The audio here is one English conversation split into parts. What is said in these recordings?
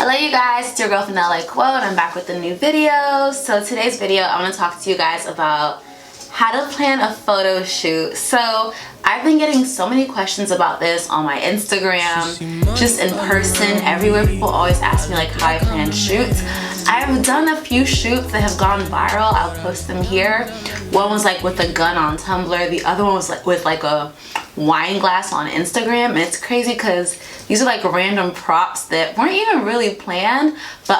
Hello you guys, it's your girl from LA Quote and I'm back with a new video. So today's video I want to talk to you guys about how to plan a photo shoot. So I've been getting so many questions about this on my Instagram, just in person, everywhere. People always ask me like how I plan shoots. I've done a few shoots that have gone viral. I'll post them here. One was like with a gun on Tumblr. The other one was like with like a wine glass on Instagram. And it's crazy because these are like random props that weren't even really planned, but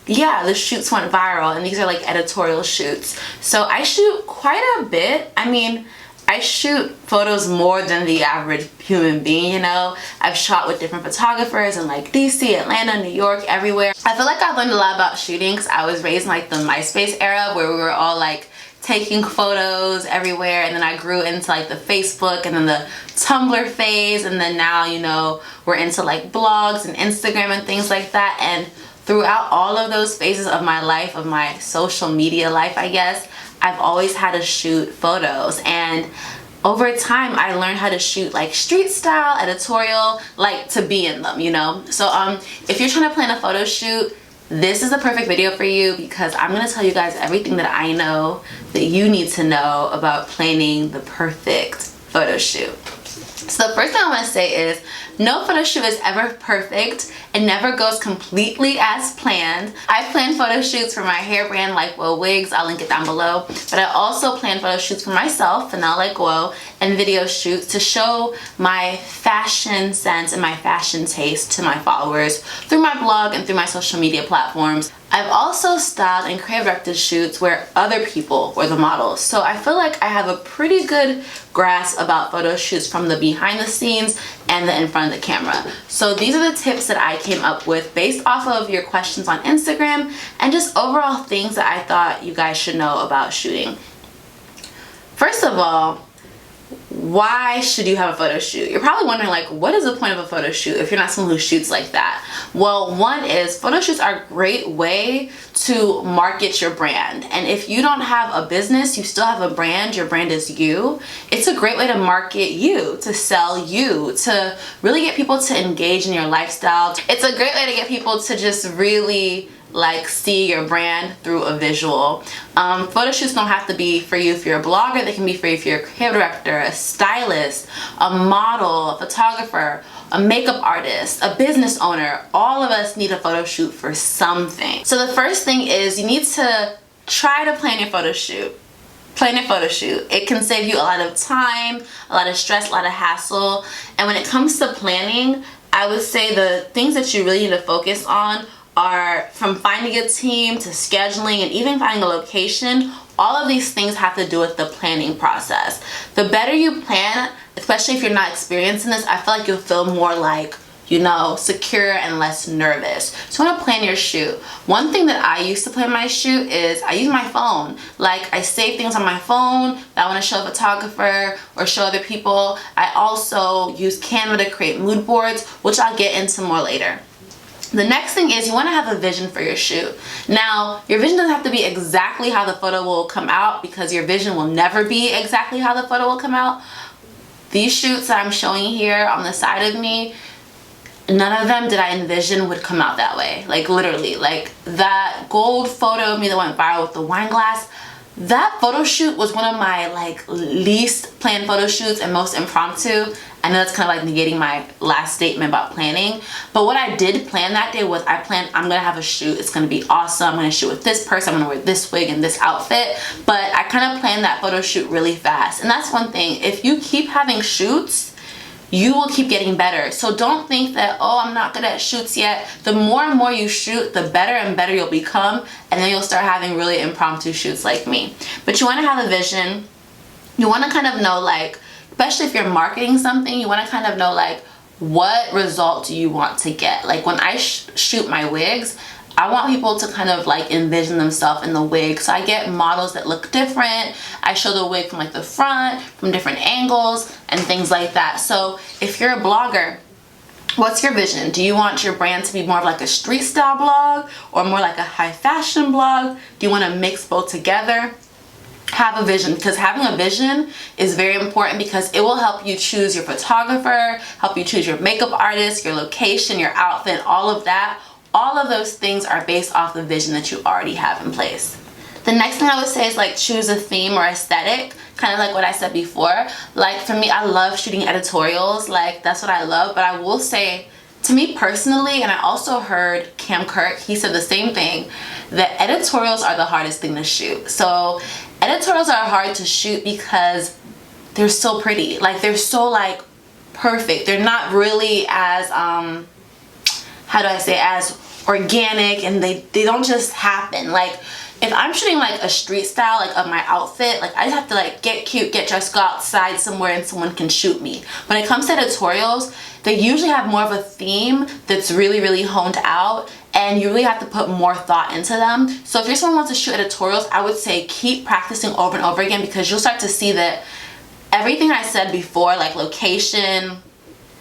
yeah, the shoots went viral and these are like editorial shoots. So I shoot quite a bit. I mean, I shoot photos more than the average human being, you know. I've shot with different photographers in like DC, Atlanta, New York, everywhere. I feel like I've learned a lot about shooting because I was raised in like the MySpace era where we were all like taking photos everywhere, and then I grew into like the Facebook and then the Tumblr phase, and then now, you know, we're into like blogs and Instagram and things like that. And throughout all of those phases of my life, of my social media life, I guess, I've always had to shoot photos. And over time I learned how to shoot like street style, editorial, like to be in them, you know. So if you're trying to plan a photo shoot, this is the perfect video for you because I'm going to tell you guys everything that I know that you need to know about planning the perfect photo shoot. So the first thing I want to say is no photo shoot is ever perfect. It never goes completely as planned. I plan photo shoots for my hair brand Like Whoa Wigs, I'll link it down below, but I also plan photo shoots for myself, Vanilla Like Whoa, and video shoots to show my fashion sense and my fashion taste to my followers through my blog and through my social media platforms. I've also styled and creative directed shoots where other people were the models. So I feel like I have a pretty good grasp about photo shoots from the behind the scenes and the in front of the camera. So these are the tips that I came up with based off of your questions on Instagram and just overall things that I thought you guys should know about shooting. First of all, why should you have a photo shoot? You're probably wondering like, what is the point of a photo shoot if you're not someone who shoots like that? Well, one is photo shoots are a great way to market your brand. And if you don't have a business, you still have a brand, your brand is you. It's a great way to market you, to sell you, to really get people to engage in your lifestyle. It's a great way to get people to just really like see your brand through a visual. Photo shoots don't have to be for you if you're a blogger. They can be for you if you're a creative director, a stylist, a model, a photographer, a makeup artist, a business owner. All of us need a photo shoot for something. So the first thing is you need to try to plan your photo shoot. Plan your photo shoot. It can save you a lot of time, a lot of stress, a lot of hassle. And when it comes to planning, I would say the things that you really need to focus on are from finding a team to scheduling and even finding a location. All of these things have to do with the planning process. The better you plan, especially if you're not experienced in this, I feel like you'll feel more like, you know, secure and less nervous. So you want to plan your shoot. One thing that I used to plan my shoot is I use my phone. Like I save things on my phone that I want to show a photographer or show other people. I also use Canva to create mood boards, which I'll get into more later. The next thing is you want to have a vision for your shoot. Now, your vision doesn't have to be exactly how the photo will come out because your vision will never be exactly how the photo will come out. These shoots that I'm showing here on the side of me, none of them did I envision would come out that way. Like literally, like that gold photo of me that went viral with the wine glass, that photo shoot was one of my like least planned photo shoots and most impromptu. I know that's kind of like negating my last statement about planning, but what I did plan that day was I planned I'm gonna have a shoot. It's gonna be awesome. I'm gonna shoot with this person. I'm gonna wear this wig and this outfit. But I kind of planned that photo shoot really fast. And that's one thing. If you keep having shoots, you will keep getting better. So don't think that, oh, I'm not good at shoots yet. The more and more you shoot, the better and better you'll become, and then you'll start having really impromptu shoots like me. But you want to have a vision. You want to kind of know, like, especially if you're marketing something, you want to kind of know like what result do you want to get. Like when I shoot my wigs, I want people to kind of like envision themselves in the wig. So I get models that look different. I show the wig from like the front, from different angles and things like that. So if you're a blogger, what's your vision? Do you want your brand to be more of like a street style blog or more like a high fashion blog? Do you want to mix both together? Have a vision, because having a vision is very important because it will help you choose your photographer, help you choose your makeup artist, your location, your outfit, all of that. all of those things are based off the vision that you already have in place. The next thing I would say is like choose a theme or aesthetic, kind of like what I said before. Like for me, I love shooting editorials, like that's what I love, but I will say, to me personally, and I also heard Cam Kirk, he said the same thing, that editorials are the hardest thing to shoot. So editorials are hard to shoot because they're so pretty, like they're so like perfect. They're not really as how do I say, as organic, and they don't just happen. Like if I'm shooting like a street style like of my outfit, like I just have to like get cute, get dressed, go outside somewhere and someone can shoot me. When it comes to editorials, they usually have more of a theme that's really honed out, and you really have to put more thought into them. So if you're someone who wants to shoot editorials, I would say keep practicing over and over again, because you'll start to see that everything I said before, like location,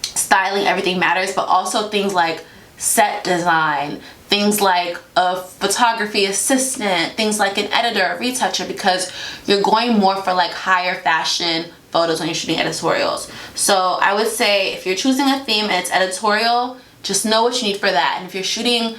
styling, everything matters, but also things like set design, things like a photography assistant, things like an editor, a retoucher, because you're going more for like higher fashion photos when you're shooting editorials. So I would say if you're choosing a theme and it's editorial, just know what you need for that. And if you're shooting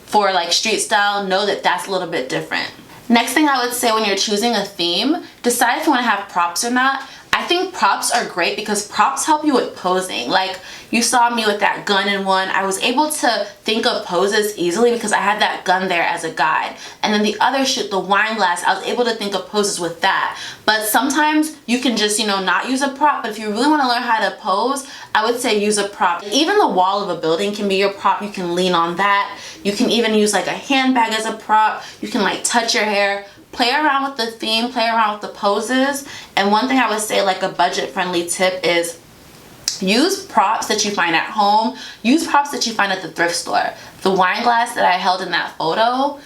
for like street style, know that that's a little bit different. Next thing I would say when you're choosing a theme, decide if you want to have props or not. I think props are great because props help you with posing. Like you saw me with that gun in one. I was able to think of poses easily because I had that gun there as a guide. And then the other shoot, the wine glass, I was able to think of poses with that. But sometimes you can just, you know, not use a prop. But if you really want to learn how to pose, I would say use a prop. Even the wall of a building can be your prop. You can lean on that. You can even use like a handbag as a prop. You can like touch your hair. Play around with the theme, play around with the poses. And one thing I would say, like a budget-friendly tip, is use props that you find at home. Use props that you find at the thrift store. The wine glass that I held in that photo,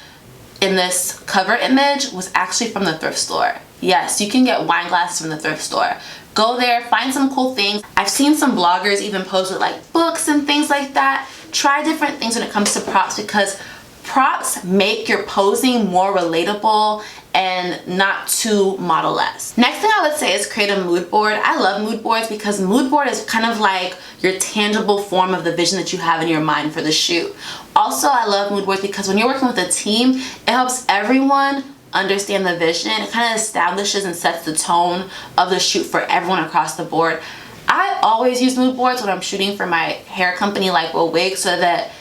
in this cover image, was actually from the thrift store. Yes, you can get wine glasses from the thrift store. Go there, find some cool things. I've seen some bloggers even pose with like books and things like that. Try different things when it comes to props, because props make your posing more relatable and not too model-less. Next thing I would say is create a mood board. I love mood boards because mood board is kind of like your tangible form of the vision that you have in your mind for the shoot. Also, I love mood boards because when you're working with a team, it helps everyone understand the vision. It kind of establishes and sets the tone of the shoot for everyone across the board. I always use mood boards when I'm shooting for my hair company, like Will Wig, so that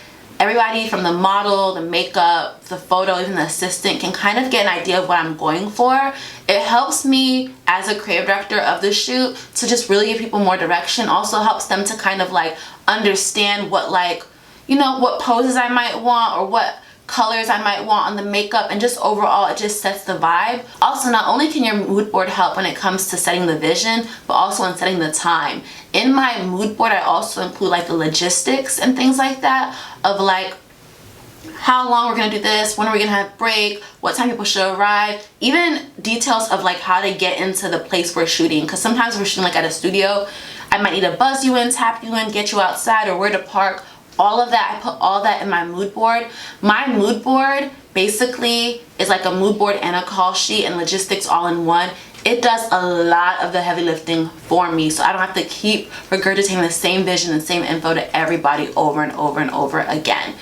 everybody from the model, the makeup, the photo, even the assistant can kind of get an idea of what I'm going for. It helps me as a creative director of the shoot to just really give people more direction. Also helps them to kind of like understand what, like, you know, what poses I might want or what colors I might want on the makeup, and just overall it just sets the vibe. Also, not only can your mood board help when it comes to setting the vision, but also in setting the time. In my mood board I also include like the logistics and things like that, of like how long we're gonna do this, when are we gonna have break, what time people should arrive, even details of like how to get into the place we're shooting, because sometimes we're shooting like at a studio. I might need to buzz you in, tap you in, get you outside, or where to park. All of that, I put all that in my mood board. My mood board basically is like a mood board and a call sheet and logistics all in one. It does a lot of the heavy lifting for me, so I don't have to keep regurgitating the same vision and same info to everybody over and over and over again.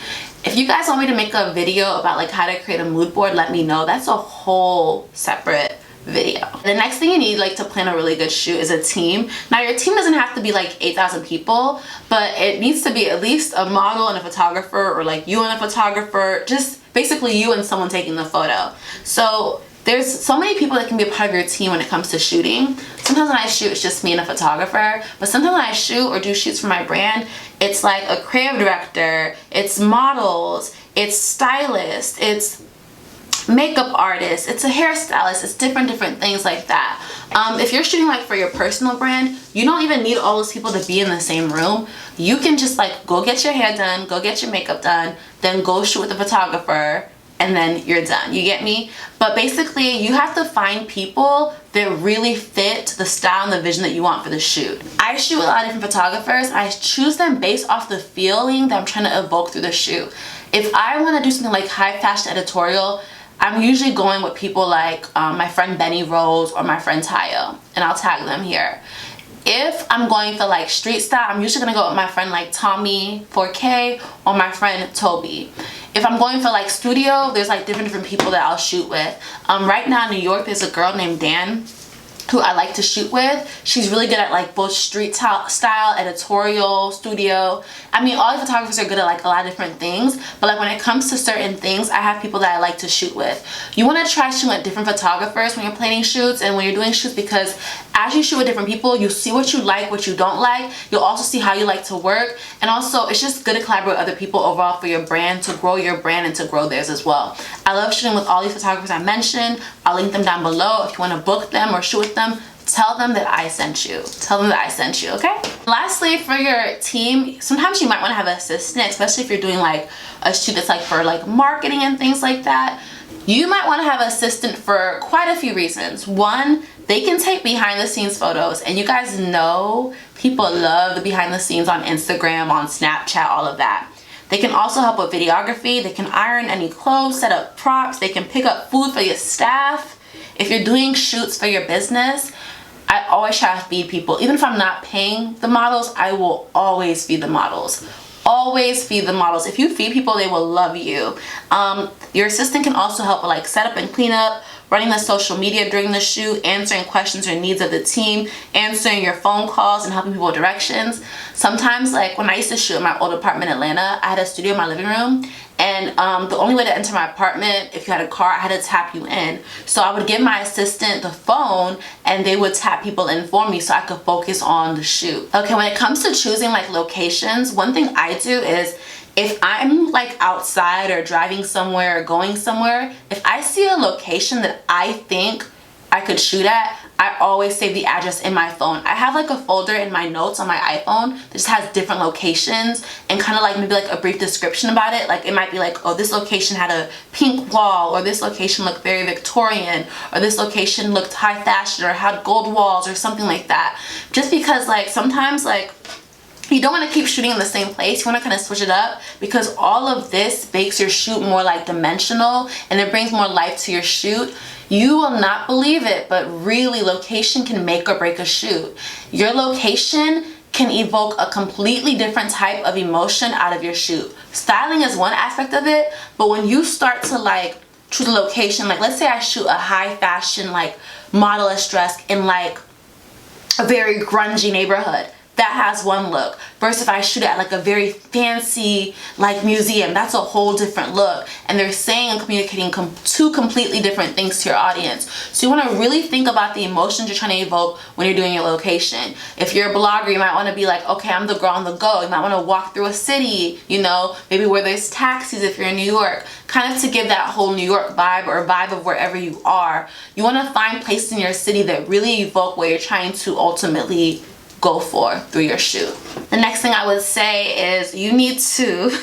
If you guys want me to make a video about like how to create a mood board, let me know. That's a whole separate video. The next thing you need like to plan a really good shoot is a team. Now your team doesn't have to be like 8,000 people, but it needs to be at least a model and a photographer, or like you and a photographer, just basically you and someone taking the photo. So there's so many people that can be a part of your team when it comes to shooting. Sometimes when I shoot, it's just me and a photographer, but sometimes when I shoot or do shoots for my brand, it's like a creative director, it's models, it's stylists, it's makeup artist, it's a hairstylist, it's different things like that. If you're shooting like for your personal brand, you don't even need all those people to be in the same room. You can just like go get your hair done, go get your makeup done, then go shoot with a photographer, and then you're done. You get me? But basically you have to find people that really fit the style and the vision that you want for the shoot. I shoot with a lot of different photographers. I choose them based off the feeling that I'm trying to evoke through the shoot. If I want to do something like high fashion editorial, I'm usually going with people like my friend Benny Rose or my friend Taya, and I'll tag them here. If I'm going for like street style, I'm usually gonna go with my friend like Tommy 4K or my friend Toby. If I'm going for like studio, there's like different people that I'll shoot with. Right now in New York, there's a girl named Dan who I like to shoot with. She's really good at like both street style, editorial, studio. I mean, all the photographers are good at like a lot of different things, but like when it comes to certain things, I have people that I like to shoot with. You want to try shooting with different photographers when you're planning shoots and when you're doing shoots, because as you shoot with different people, you see what you like, what you don't like. You'll also see how you like to work, and also it's just good to collaborate with other people overall for your brand, to grow your brand and to grow theirs as well. I love shooting with all these photographers I mentioned. I'll link them down below. If you want to book them or shoot with them, tell them that I sent you. Tell them that I sent you, okay? Lastly, for your team, sometimes you might want to have an assistant, especially if you're doing like a shoot that's like for like marketing and things like that. You might want to have an assistant for quite a few reasons. One, they can take behind the scenes photos, and you guys know people love the behind the scenes on Instagram, on Snapchat, all of that. They can also help with videography. They can iron any clothes, set up props. They can pick up food for your staff. If you're doing shoots for your business, I always try to feed people. Even if I'm not paying the models, I will always feed the models. Always feed the models. If you feed people, they will love you. Your assistant can also help with like setup and cleanup, running the social media during the shoot, answering questions or needs of the team, answering your phone calls, and helping people with directions. Sometimes, like when I used to shoot in my old apartment in Atlanta, I had a studio in my living room, and the only way to enter my apartment, if you had a car, I had to tap you in. So I would give my assistant the phone, and they would tap people in for me so I could focus on the shoot. Okay, when it comes to choosing like locations, one thing I do is, if I'm like outside or driving somewhere or going somewhere, if I see a location that I think I could shoot at, I always save the address in my phone. I have like a folder in my notes on my iPhone that just has different locations and kind of like maybe like a brief description about it. Like it might be like, oh, this location had a pink wall, or this location looked very Victorian, or this location looked high fashion or had gold walls or something like that. Just because like sometimes like you don't want to keep shooting in the same place. You want to kind of switch it up, because all of this makes your shoot more like dimensional and it brings more life to your shoot. You will not believe it, but really location can make or break a shoot. Your location can evoke a completely different type of emotion out of your shoot. Styling is one aspect of it, but when you start to like choose a location, like let's say I shoot a high fashion like modelish dress in like a very grungy neighborhood, that has one look, versus if I shoot it at like a very fancy like museum, that's a whole different look, and they're saying and communicating two completely different things to your audience. So you want to really think about the emotions you're trying to evoke when you're doing your location. If you're a blogger, you might want to be like, okay, I'm the girl on the go. You might want to walk through a city, you know, maybe where there's taxis if you're in New York, kind of to give that whole New York vibe or vibe of wherever you are. You want to find places in your city that really evoke what you're trying to ultimately go for through your shoot. The next thing I would say is you need to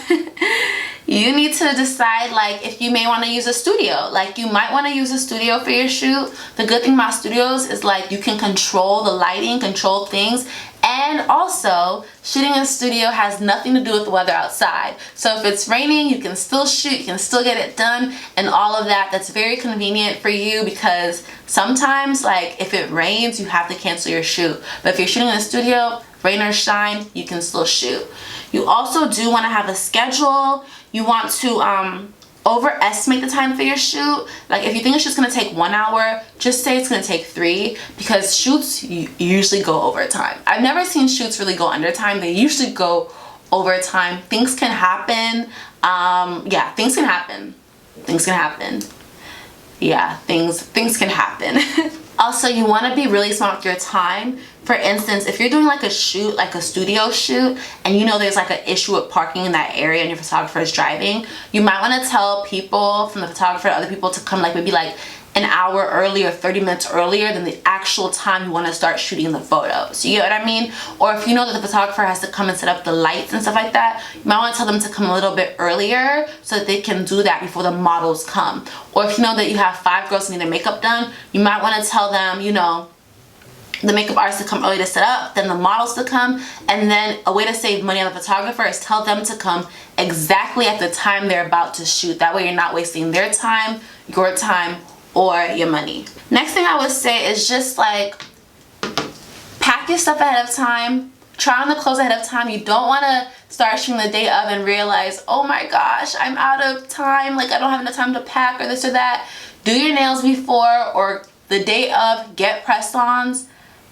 you need to decide like if you may want to use a studio. Like you might want to use a studio for your shoot. The good thing about studios is like you can control the lighting, control things, and also shooting in a studio has nothing to do with the weather outside. So if it's raining, you can still shoot, you can still get it done and all of that. That's very convenient for you, because sometimes like if it rains, you have to cancel your shoot. But if you're shooting in a studio, rain or shine, you can still shoot. You also do want to have a schedule. You want to overestimate the time for your shoot. Like if you think it's just gonna take 1 hour, just say it's gonna take 3, because shoots usually go over time. I've never seen shoots really go under time. They usually go over time. Things can happen. Yeah, things can happen. Things can happen. Yeah, things can happen. Also, you want to be really smart with your time. For instance, if you're doing like a shoot, like a studio shoot, and you know there's like an issue with parking in that area and your photographer is driving, you might want to tell people from the photographer to other people to come like maybe like an hour earlier or 30 minutes earlier than the actual time you want to start shooting the photos. You get what I mean? Or if you know that the photographer has to come and set up the lights and stuff like that, you might want to tell them to come a little bit earlier so that they can do that before the models come. Or if you know that you have 5 girls who need their makeup done, you might want to tell them, you know, the makeup artist to come early to set up, then the models to come, and then a way to save money on the photographer is tell them to come exactly at the time they're about to shoot. That way you're not wasting their time, your time, or your money. Next thing I would say is just like pack your stuff ahead of time. try on the clothes ahead of time. You don't want to start shooting the day of and realize, oh my gosh, I'm out of time, like I don't have enough time to pack or this or that. Do your nails before or the day of, get press-ons.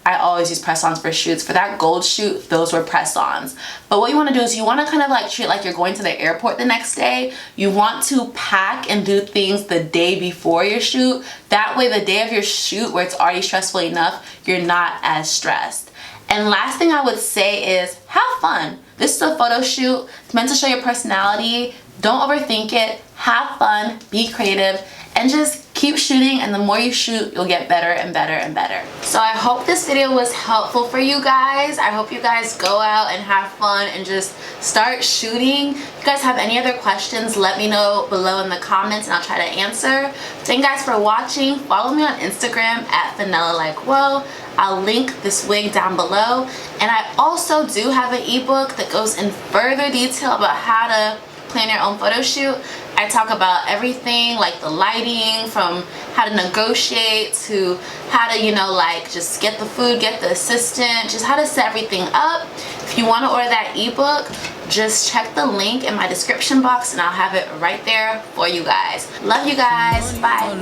I always use press-ons for shoots. For that gold shoot, those were press-ons. But what you want to do is you want to kind of like treat like you're going to the airport the next day. You want to pack and do things the day before your shoot. That way the day of your shoot, where it's already stressful enough, you're not as stressed. And last thing I would say is have fun. This is a photo shoot. It's meant to show your personality. Don't overthink it. Have fun, be creative, and just keep shooting, and the more you shoot, you'll get better and better and better. So I hope this video was helpful for you guys. I hope you guys go out and have fun and just start shooting. If you guys have any other questions, let me know below in the comments and I'll try to answer. Thank you guys for watching. Follow me on Instagram at FanellaLikeWhoa. I'll link this wig down below. And I also do have an ebook that goes in further detail about how to plan your own photo shoot. I talk about everything, like the lighting, from how to negotiate to how to, you know, like just get the food, get the assistant, just how to set everything up. If you want to order that ebook, just check the link in my description box and I'll have it right there for you guys. Love you guys. Bye.